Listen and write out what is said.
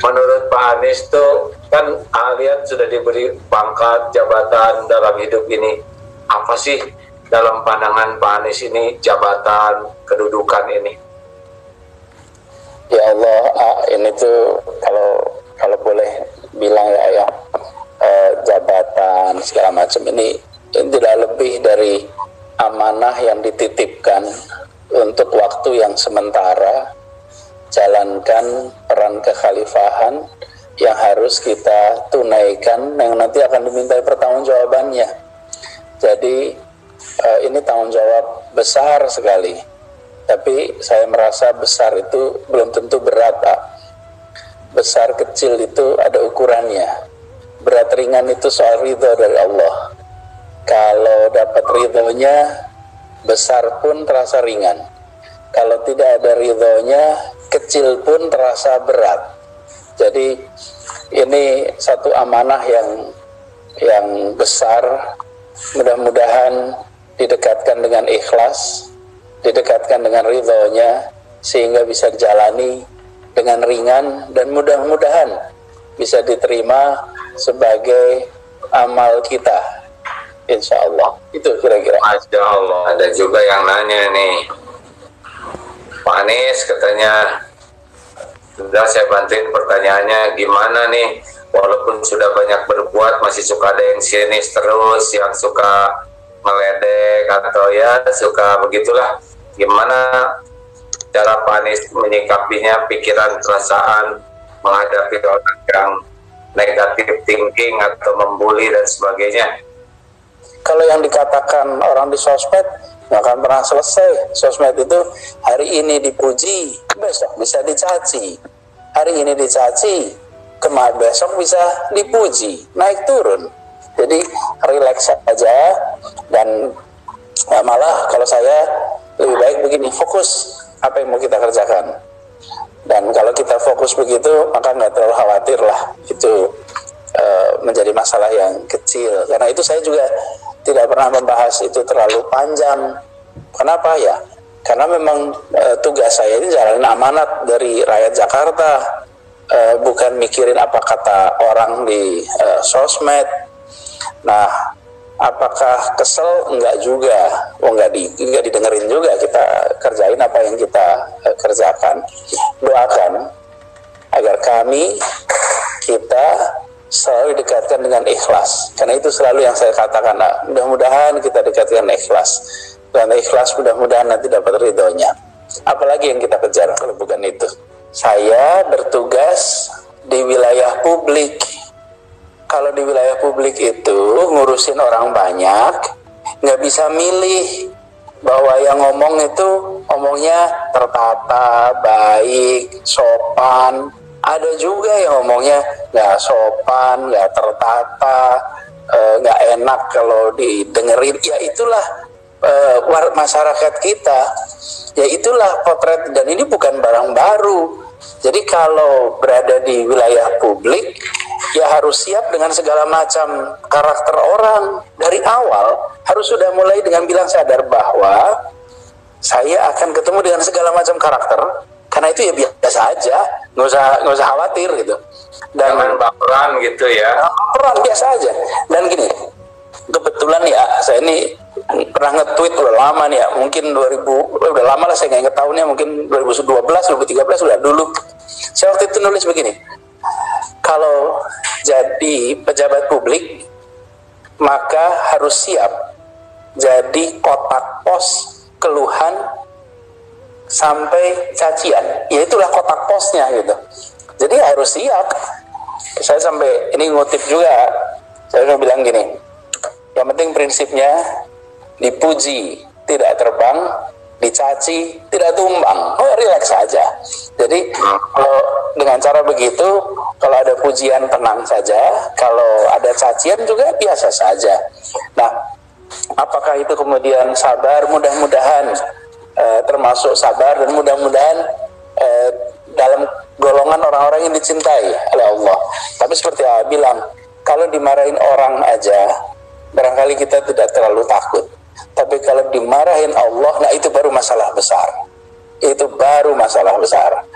menurut Pak Anies tuh kan lihat sudah diberi pangkat jabatan dalam hidup ini. Apa sih dalam pandangan Pak Anies ini jabatan kedudukan ini? Ya Allah, ini tuh kalau boleh bilang ya, jabatan segala macam ini tidak lebih dari amanah yang dititipkan untuk waktu yang sementara, jalankan peran kekhalifahan yang harus kita tunaikan, yang nanti akan dimintai pertanggungjawabannya. Jadi ini tanggung jawab besar sekali, tapi saya merasa besar itu belum tentu berat, Pak. Besar kecil itu ada ukurannya. Berat ringan itu soal ridho dari Allah. Kalau dapat ridhonya, besar pun terasa ringan. Kalau tidak ada ridhonya, kecil pun terasa berat. Jadi ini satu amanah yang besar. Mudah-mudahan didekatkan dengan ikhlas, didekatkan dengan ridhonya, sehingga bisa dijalani dengan ringan, dan mudah-mudahan bisa diterima sebagai amal kita, insya Allah. Itu kira-kira. Masya Allah. Ada juga yang nanya nih, Pak Anies katanya, sudah saya bantuin pertanyaannya, gimana nih walaupun sudah banyak berbuat masih suka ada yang sinis terus, yang suka meledek atau ya suka begitulah, gimana cara Pak Anies menyikapinya, pikiran, perasaan menghadapi orang yang negatif thinking atau membuli dan sebagainya? Kalau yang dikatakan orang di sosmed nggak akan pernah selesai. Sosmed itu hari ini dipuji, besok bisa dicaci. Hari ini dicaci, besok bisa dipuji, naik turun. Jadi relax saja, dan malah kalau saya lebih baik begini, fokus apa yang mau kita kerjakan. Dan kalau kita fokus begitu, maka nggak terlalu khawatir lah itu menjadi masalah yang kecil. Karena itu saya juga tidak pernah membahas itu terlalu panjang. Kenapa ya? Karena memang tugas saya ini jalanin amanat dari rakyat Jakarta, bukan mikirin apa kata orang di sosmed. Nah, apakah kesel? Enggak juga. Enggak didengerin juga. Kita kerjain apa yang kita kerjakan. Doakan agar kita selalu dikatakan dengan ikhlas. Karena itu selalu yang saya katakan, mudah-mudahan kita dekatkan ikhlas. Dan ikhlas mudah-mudahan nanti dapat ridhonya. Apalagi yang kita kejar kalau bukan itu. Saya bertugas di wilayah publik. Kalau di wilayah publik itu ngurusin orang banyak, nggak bisa milih bahwa yang ngomong itu ngomongnya tertata, baik, sopan. Ada juga yang ngomongnya nggak sopan, nggak tertata, nggak enak kalau didengerin. Ya itulah masyarakat kita. Ya itulah potret, dan ini bukan barang baru. Jadi kalau berada di wilayah publik, ya harus siap dengan segala macam karakter orang. Dari awal harus sudah mulai dengan bilang sadar bahwa saya akan ketemu dengan segala macam karakter. Karena itu ya biasa aja, nggak usah khawatir gitu. Dan jangan baperan gitu ya. Baperan biasa aja. Dan gini, kebetulan ya saya ini pernah nge-tweet udah lama nih ya, mungkin udah lama lah, saya nggak inget tahunnya, mungkin 2012, 2013 udah dulu. Saya waktu itu nulis begini, kalau jadi pejabat publik maka harus siap jadi kotak pos keluhan sampai cacian, ya itulah kotak posnya gitu. Jadi harus siap. Saya sampai ini ngutip juga, saya mau bilang gini, yang penting prinsipnya dipuji tidak terbang, dicaci tidak tumbang. Oh, relax saja. Jadi kalau dengan cara begitu, kalau ada pujian tenang saja, kalau ada cacian juga biasa saja. Nah, apakah itu kemudian sabar? Mudah-mudahan termasuk sabar, dan mudah-mudahan dalam golongan orang-orang yang dicintai oleh Allah. Tapi seperti saya bilang, kalau dimarahin orang aja barangkali kita tidak terlalu takut. Tapi kalau dimarahin Allah, nah itu baru masalah besar. Itu baru masalah besar.